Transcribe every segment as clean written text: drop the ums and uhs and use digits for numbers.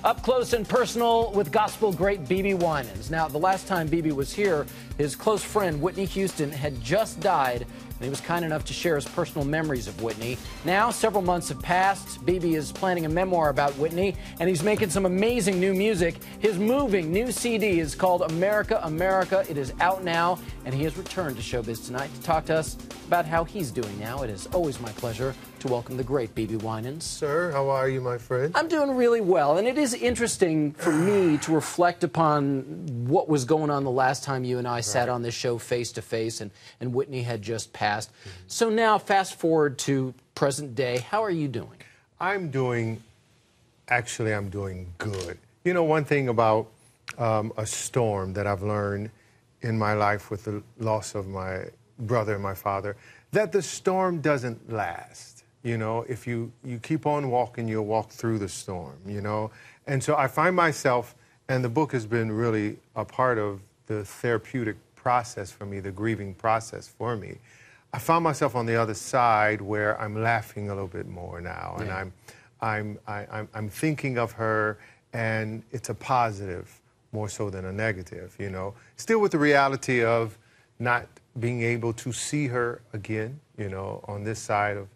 Up close and personal with gospel great BeBe Winans. Now, the last time BeBe was here, his close friend Whitney Houston had just died, and he was kind enough to share his personal memories of Whitney. Now, several months have passed. BeBe is planning a memoir about Whitney, and he's making some amazing new music. His moving new CD is called America, America. It is out now, and he has returned to Showbiz Tonight to talk to us about how he's doing now. It is always my pleasure to welcome the great BeBe Winans. Sir, how are you, my friend? I'm doing really well, and it is interesting for me to reflect upon what was going on the last time you and I sat on this show face to face, and Whitney had just passed. So now, fast forward to present day, how are you doing? I'm doing good. You know, one thing about a storm that I've learned in my life with the loss of my brother and my father, that the storm doesn't last. You know, if you keep on walking, you'll walk through the storm, you know. And so I find myself, and the book has been really a part of the therapeutic process for me, the grieving process for me. I found myself on the other side where I'm laughing a little bit more now, and I'm thinking of her, and it's a positive more so than a negative, you know. Still with the reality of not being able to see her again, you know, on this side of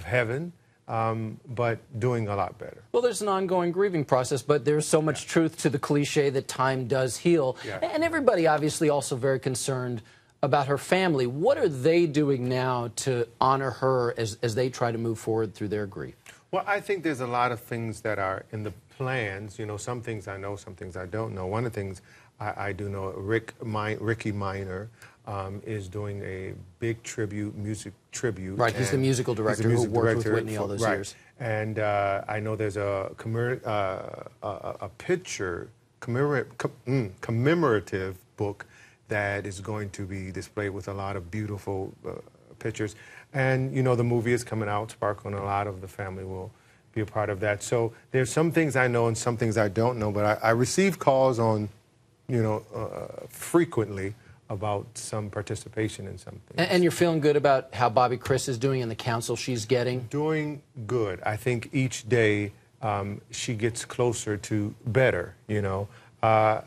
heaven, but doing a lot better. Well, there's an ongoing grieving process, but there's so much truth to the cliche that time does heal. And everybody obviously also very concerned about her family. What are they doing now to honor her as they try to move forward through their grief? Well, I think there's a lot of things that are in the plans. You know, some things I know, some things I don't know. One of the things I do know, Ricky Minor is doing a big music tribute. Right, he's the musical director who worked with Whitney all those years. And I know there's a commemorative book that is going to be displayed with a lot of beautiful pictures. And, you know, the movie is coming out, Sparkle, and a lot of the family will be a part of that. So there's some things I know and some things I don't know, but I receive calls on, you know, frequently about some participation in something. And you're feeling good about how Bobby Chris is doing and the counsel she's getting? Doing good. I think each day she gets closer to better, you know.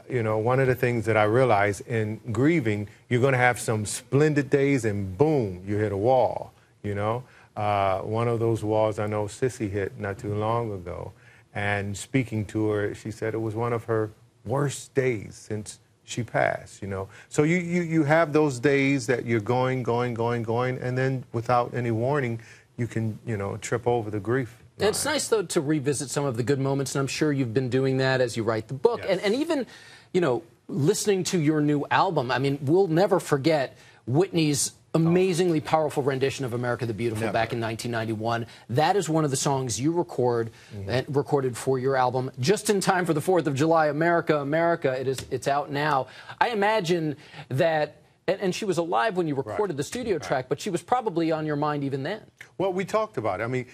You know, one of the things that I realize in grieving, you're going to have some splendid days and boom, you hit a wall, you know. One of those walls I know Sissy hit not too long ago. And speaking to her, she said it was one of her worst days since she passed, you know. So you have those days that you're going, and then without any warning, you can, you know, trip over the grief. It's nice, though, to revisit some of the good moments, and I'm sure you've been doing that as you write the book. Yes. And even, you know, listening to your new album, I mean, we'll never forget Whitney's amazingly powerful rendition of America the Beautiful back in 1991. That is one of the songs you recorded for your album just in time for the 4th of July. America, America, it's out now. I imagine that, and she was alive when you recorded the studio track, but she was probably on your mind even then. Well, we talked about it. I mean,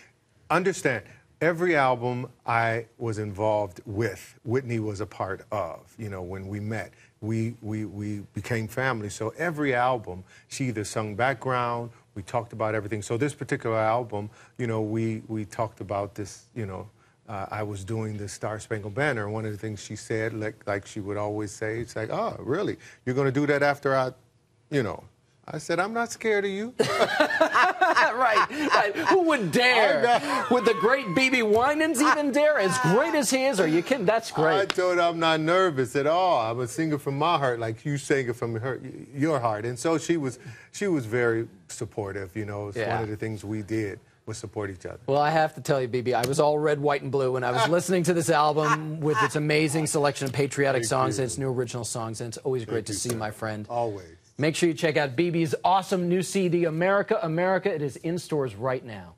understand, every album I was involved with, Whitney was a part of. You know, when we met, we became family. So every album, she either sung background, we talked about everything. So this particular album, you know, we talked about this, you know, I was doing the Star Spangled Banner. And one of the things she said, like she would always say, it's like, oh, really? You're going to do that after I, you know. I said, I'm not scared of you. right. Who would dare? Would the great BeBe Winans even dare? As great as he is, are you kidding? That's great. I told her I'm not nervous at all. I'm a singer from my heart, like you sing it from your heart. And so she was very supportive. You know, it's one of the things we did was support each other. Well, I have to tell you, BeBe, I was all red, white, and blue when I was listening to this album with its amazing selection of patriotic songs and its new original songs. And it's always great to see, my friend. Always. Make sure you check out BeBe's awesome new CD, America, America. It is in stores right now.